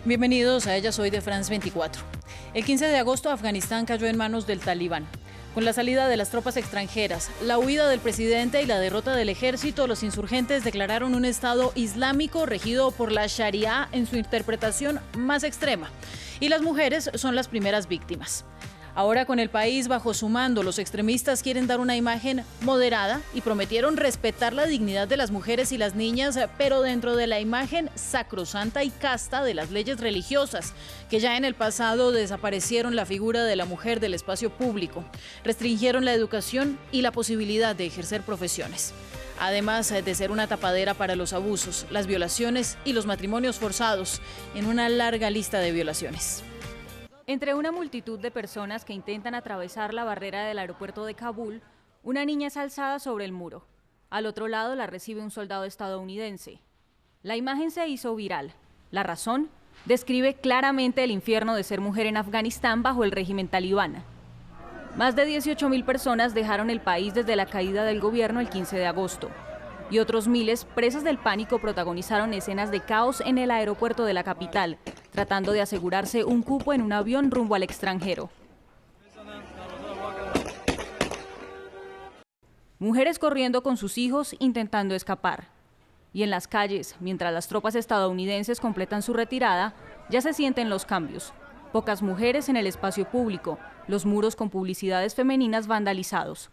Bienvenidos a Ella Soy de France 24. El 15 de agosto Afganistán cayó en manos del Talibán. Con la salida de las tropas extranjeras, la huida del presidente y la derrota del ejército, los insurgentes declararon un Estado islámico regido por la Sharia en su interpretación más extrema. Y las mujeres son las primeras víctimas. Ahora, con el país bajo su mando, los extremistas quieren dar una imagen moderada y prometieron respetar la dignidad de las mujeres y las niñas, pero dentro de la imagen sacrosanta y casta de las leyes religiosas, que ya en el pasado desaparecieron la figura de la mujer del espacio público, restringieron la educación y la posibilidad de ejercer profesiones. Además de ser una tapadera para los abusos, las violaciones y los matrimonios forzados, en una larga lista de violaciones. Entre una multitud de personas que intentan atravesar la barrera del aeropuerto de Kabul, una niña es alzada sobre el muro. Al otro lado la recibe un soldado estadounidense. La imagen se hizo viral. La razón describe claramente el infierno de ser mujer en Afganistán bajo el régimen talibán. Más de 18.000 personas dejaron el país desde la caída del gobierno el 15 de agosto. Y otros miles, presas del pánico, protagonizaron escenas de caos en el aeropuerto de la capital, tratando de asegurarse un cupo en un avión rumbo al extranjero. Mujeres corriendo con sus hijos intentando escapar. Y en las calles, mientras las tropas estadounidenses completan su retirada, ya se sienten los cambios. Pocas mujeres en el espacio público, los muros con publicidades femeninas vandalizados.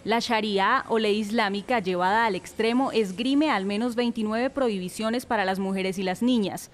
La Sharia o ley islámica llevada al extremo esgrime al menos 29 prohibiciones para las mujeres y las niñas.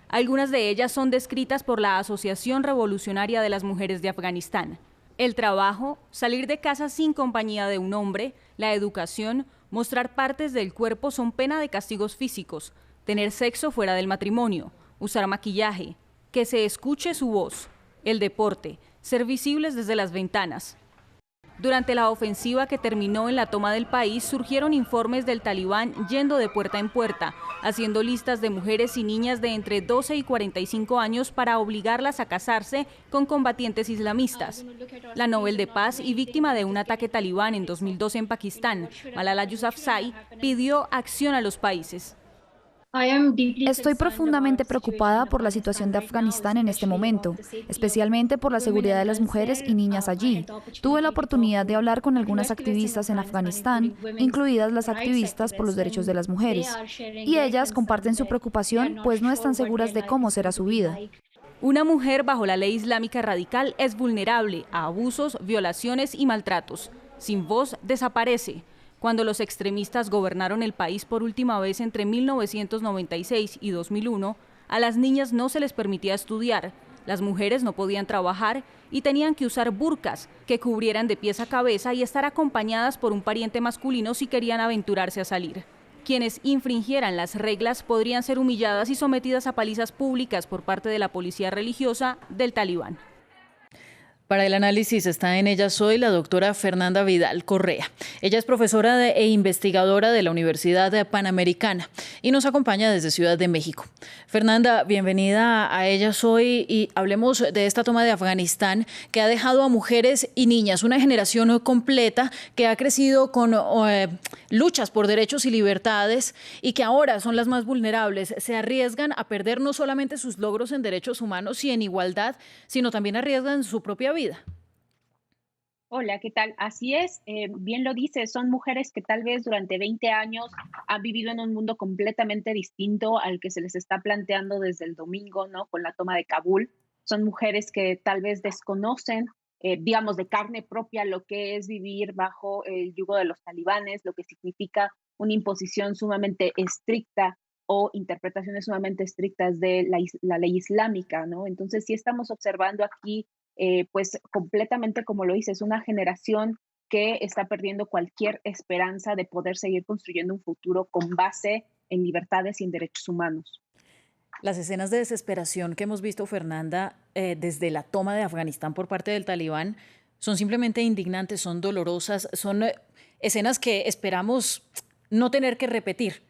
Algunas de ellas son descritas por la Asociación Revolucionaria de las Mujeres de Afganistán. El trabajo, salir de casa sin compañía de un hombre, la educación, mostrar partes del cuerpo son pena de castigos físicos, tener sexo fuera del matrimonio, usar maquillaje, que se escuche su voz, el deporte, ser visibles desde las ventanas. Durante la ofensiva que terminó en la toma del país, surgieron informes del Talibán yendo de puerta en puerta, haciendo listas de mujeres y niñas de entre 12 y 45 años para obligarlas a casarse con combatientes islamistas. La Nobel de Paz y víctima de un ataque talibán en 2012 en Pakistán, Malala Yousafzai, pidió acción a los países. Estoy profundamente preocupada por la situación de Afganistán en este momento, especialmente por la seguridad de las mujeres y niñas allí. Tuve la oportunidad de hablar con algunas activistas en Afganistán, incluidas las activistas por los derechos de las mujeres, y ellas comparten su preocupación, pues no están seguras de cómo será su vida. Una mujer bajo la ley islámica radical es vulnerable a abusos, violaciones y maltratos. Sin voz, desaparece. Cuando los extremistas gobernaron el país por última vez entre 1996 y 2001, a las niñas no se les permitía estudiar, las mujeres no podían trabajar y tenían que usar burkas que cubrieran de pies a cabeza y estar acompañadas por un pariente masculino si querían aventurarse a salir. Quienes infringieran las reglas podrían ser humilladas y sometidas a palizas públicas por parte de la policía religiosa del Talibán. Para el análisis está en Ella Soy la doctora Fernanda Vidal Correa. Ella es profesora e investigadora de la Universidad Panamericana y nos acompaña desde Ciudad de México. Fernanda, bienvenida a Ella Soy y hablemos de esta toma de Afganistán que ha dejado a mujeres y niñas, una generación completa que ha crecido con luchas por derechos y libertades y que ahora son las más vulnerables. Se arriesgan a perder no solamente sus logros en derechos humanos y en igualdad, sino también arriesgan su propia vida. Hola, ¿qué tal? Así es, bien lo dices, son mujeres que tal vez durante 20 años han vivido en un mundo completamente distinto al que se les está planteando desde el domingo, ¿no? Con la toma de Kabul. Son mujeres que tal vez desconocen, digamos, de carne propia lo que es vivir bajo el yugo de los talibanes, lo que significa una imposición sumamente estricta o interpretaciones sumamente estrictas de la ley islámica, ¿no? Entonces, sí estamos observando aquí pues completamente, como lo dices, una generación que está perdiendo cualquier esperanza de poder seguir construyendo un futuro con base en libertades y en derechos humanos. Las escenas de desesperación que hemos visto, Fernanda, desde la toma de Afganistán por parte del Talibán, son simplemente indignantes, son dolorosas, son escenas que esperamos no tener que repetir.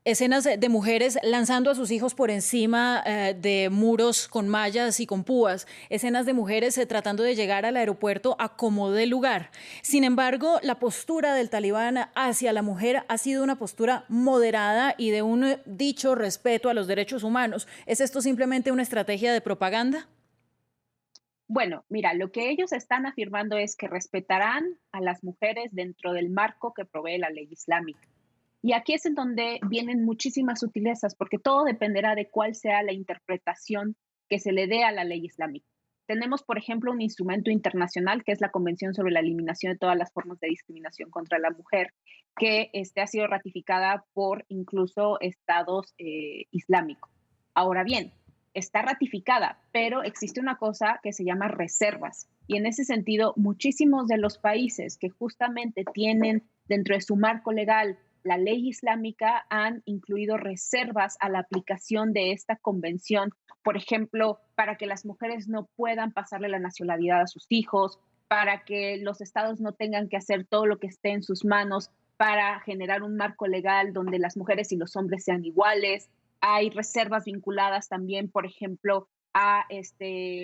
Escenas de mujeres lanzando a sus hijos por encima de muros con mallas y con púas, escenas de mujeres tratando de llegar al aeropuerto a como dé lugar. Sin embargo, la postura del talibán hacia la mujer ha sido una postura moderada y de un dicho respeto a los derechos humanos. ¿Es esto simplemente una estrategia de propaganda? Bueno, mira, lo que ellos están afirmando es que respetarán a las mujeres dentro del marco que provee la ley islámica. Y aquí es en donde vienen muchísimas sutilezas, porque todo dependerá de cuál sea la interpretación que se le dé a la ley islámica. Tenemos, por ejemplo, un instrumento internacional que es la Convención sobre la Eliminación de todas las formas de discriminación contra la mujer, que ha sido ratificada por incluso estados islámicos. Ahora bien, está ratificada, pero existe una cosa que se llama reservas. Y en ese sentido, muchísimos de los países que justamente tienen dentro de su marco legal la ley islámica han incluido reservas a la aplicación de esta convención, por ejemplo, para que las mujeres no puedan pasarle la nacionalidad a sus hijos, para que los estados no tengan que hacer todo lo que esté en sus manos para generar un marco legal donde las mujeres y los hombres sean iguales. Hay reservas vinculadas también, por ejemplo, a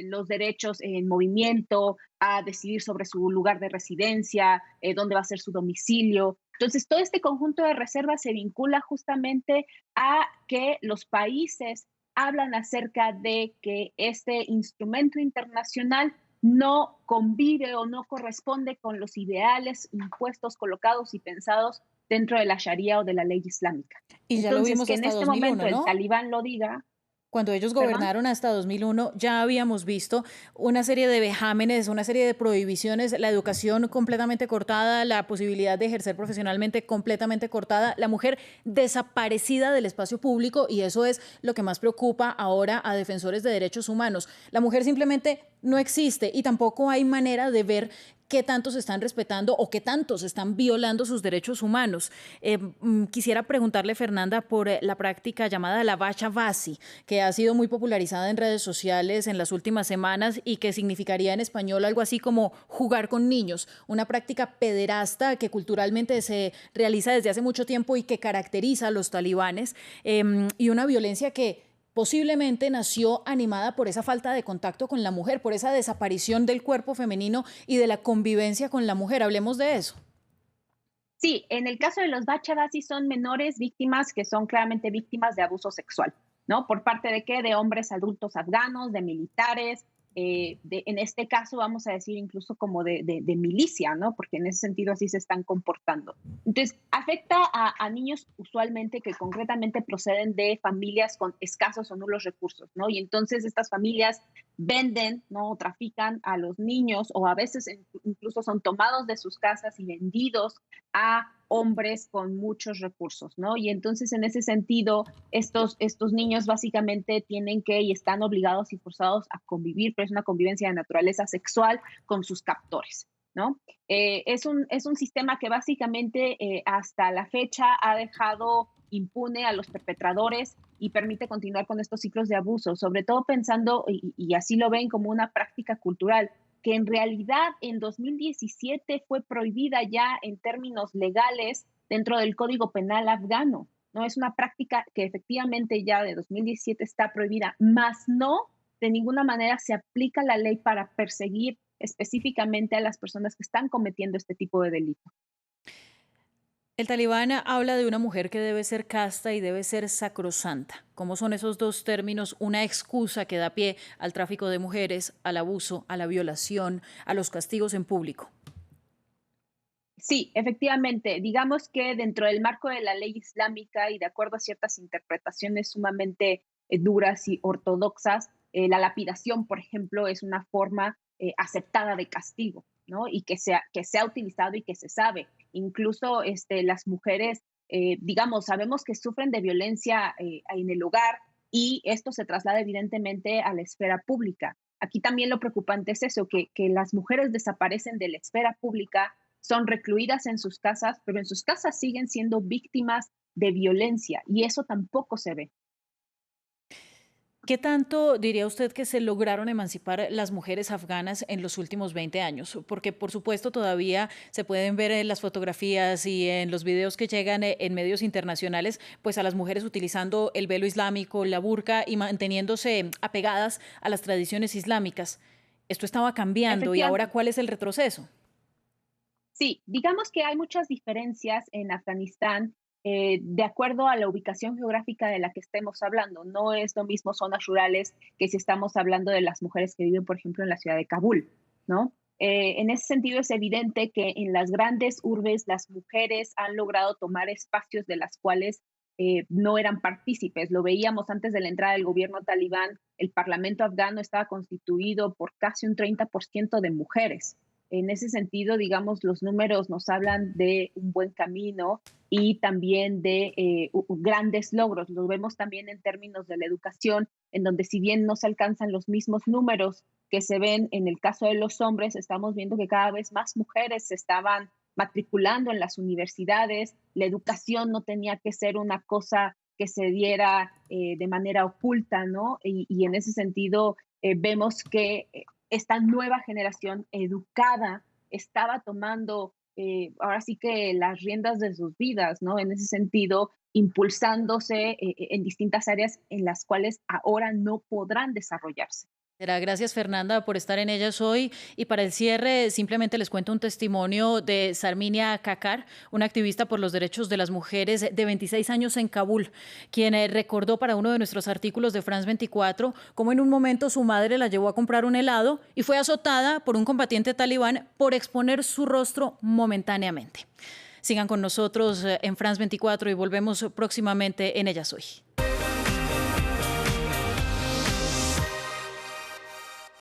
los derechos en movimiento, a decidir sobre su lugar de residencia, dónde va a ser su domicilio. Entonces, todo este conjunto de reservas se vincula justamente a que los países hablan acerca de que este instrumento internacional no convive o no corresponde con los ideales impuestos, colocados y pensados dentro de la Sharia o de la ley islámica. Y ya lo Entonces, vimos que en hasta este 2001, momento el ¿no? talibán lo diga, Cuando ellos perdón. gobernaron hasta 2001, ya habíamos visto una serie de vejámenes, una serie de prohibiciones, la educación completamente cortada, la posibilidad de ejercer profesionalmente completamente cortada, la mujer desaparecida del espacio público, y eso es lo que más preocupa ahora a defensores de derechos humanos. La mujer simplemente no existe y tampoco hay manera de ver qué tanto se están respetando o qué tanto se están violando sus derechos humanos. Quisiera preguntarle, Fernanda, por la práctica llamada la bacha basi, que ha sido muy popularizada en redes sociales en las últimas semanas y que significaría en español algo así como jugar con niños, una práctica pederasta que culturalmente se realiza desde hace mucho tiempo y que caracteriza a los talibanes, y una violencia que posiblemente nació animada por esa falta de contacto con la mujer, por esa desaparición del cuerpo femenino y de la convivencia con la mujer. Hablemos de eso. Sí, en el caso de los Bachavas sí son menores víctimas que son claramente víctimas de abuso sexual, ¿no? ¿Por parte de qué? De hombres adultos afganos, de militares, en este caso vamos a decir incluso como de milicia, ¿no? Porque en ese sentido así se están comportando. Entonces, afecta a niños usualmente que concretamente proceden de familias con escasos o nulos recursos, ¿no? Y entonces estas familias venden, ¿no? O trafican a los niños o a veces incluso son tomados de sus casas y vendidos a hombres con muchos recursos, ¿no? Y entonces, en ese sentido, estos niños básicamente tienen que y están obligados y forzados a convivir, pero es una convivencia de naturaleza sexual con sus captores, ¿no? Es un sistema que básicamente hasta la fecha ha dejado impune a los perpetradores y permite continuar con estos ciclos de abuso, sobre todo pensando, y así lo ven como una práctica cultural, que en realidad en 2017 fue prohibida ya en términos legales dentro del Código Penal afgano. No es una práctica que efectivamente ya de 2017 está prohibida, más no de ninguna manera se aplica la ley para perseguir específicamente a las personas que están cometiendo este tipo de delito. El talibán habla de una mujer que debe ser casta y debe ser sacrosanta. ¿Cómo son esos dos términos una excusa que da pie al tráfico de mujeres, al abuso, a la violación, a los castigos en público? Sí, efectivamente. Digamos que dentro del marco de la ley islámica y de acuerdo a ciertas interpretaciones sumamente duras y ortodoxas, la lapidación, por ejemplo, es una forma aceptada de castigo, ¿no? Y que se ha utilizado y que se sabe. Incluso las mujeres, digamos, sabemos que sufren de violencia en el hogar y esto se traslada evidentemente a la esfera pública. Aquí también lo preocupante es eso, que las mujeres desaparecen de la esfera pública, son recluidas en sus casas, pero en sus casas siguen siendo víctimas de violencia y eso tampoco se ve. ¿Qué tanto diría usted que se lograron emancipar las mujeres afganas en los últimos 20 años? Porque, por supuesto, todavía se pueden ver en las fotografías y en los videos que llegan en medios internacionales, pues a las mujeres utilizando el velo islámico, la burka y manteniéndose apegadas a las tradiciones islámicas. Esto estaba cambiando y ahora, ¿cuál es el retroceso? Sí, digamos que hay muchas diferencias en Afganistán de acuerdo a la ubicación geográfica de la que estemos hablando. No es lo mismo zonas rurales que si estamos hablando de las mujeres que viven, por ejemplo, en la ciudad de Kabul, ¿no? En ese sentido es evidente que en las grandes urbes las mujeres han logrado tomar espacios de las cuales no eran partícipes. Lo veíamos antes de la entrada del gobierno talibán, el parlamento afgano estaba constituido por casi un 30% de mujeres. En ese sentido, digamos, los números nos hablan de un buen camino y también de grandes logros. Lo vemos también en términos de la educación, en donde si bien no se alcanzan los mismos números que se ven en el caso de los hombres, estamos viendo que cada vez más mujeres se estaban matriculando en las universidades. La educación no tenía que ser una cosa que se diera de manera oculta, ¿no? Y en ese sentido vemos que esta nueva generación educada estaba tomando ahora sí que las riendas de sus vidas, ¿no? En ese sentido, impulsándose en distintas áreas en las cuales ahora no podrán desarrollarse. Gracias, Fernanda, por estar en Ellas Hoy. Y para el cierre, simplemente les cuento un testimonio de Sarminia Kakar, una activista por los derechos de las mujeres de 26 años en Kabul, quien recordó para uno de nuestros artículos de France 24 cómo en un momento su madre la llevó a comprar un helado y fue azotada por un combatiente talibán por exponer su rostro momentáneamente. Sigan con nosotros en France 24 y volvemos próximamente en Ellas Hoy.